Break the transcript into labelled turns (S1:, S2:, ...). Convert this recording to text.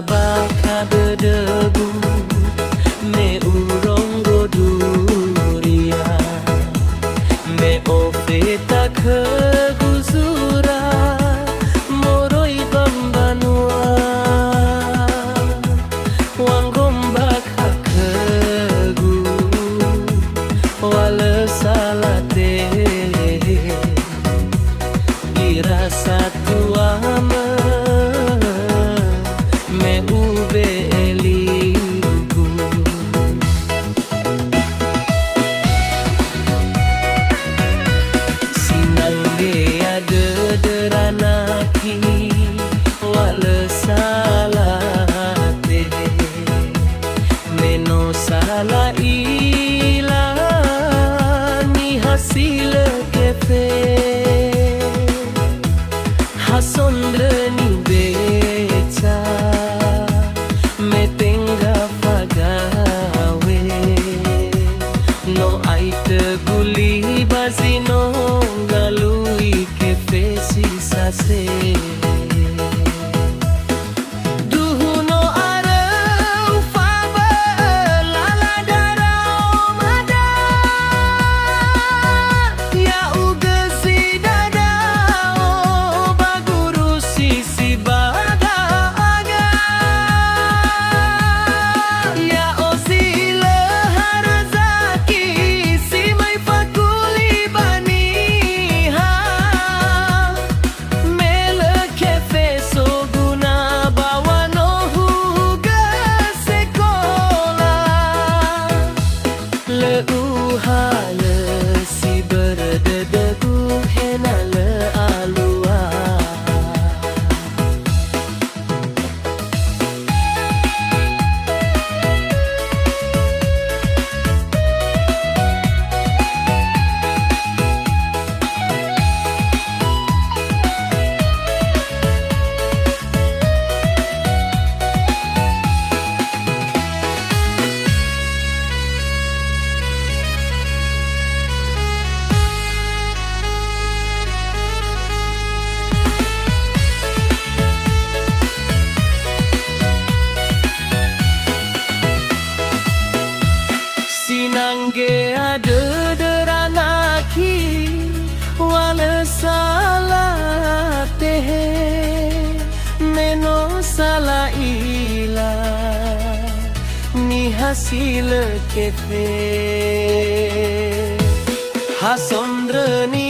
S1: baka berdebu me urong goduria me ofeta kegusura moroi bambanua wanggom baka kegu wala salate irasa tuama me ube eliku sinangea dederanaki wala salate meno sala ila ni hasil kefe hasondre ni beca me tenga pagawe no aite guli bazino galui ke pesi sase duhuno arau faba lala darau mada ya ugesi dadao baguru sisi baga aga ya osile harazaki si mai fakuli baniha mele kefe soguna bawano huga sekola le uhala si berdedegu hena le alua sinangea dederanaki wala salate meno sala ila ni hasil kefe hasondre ni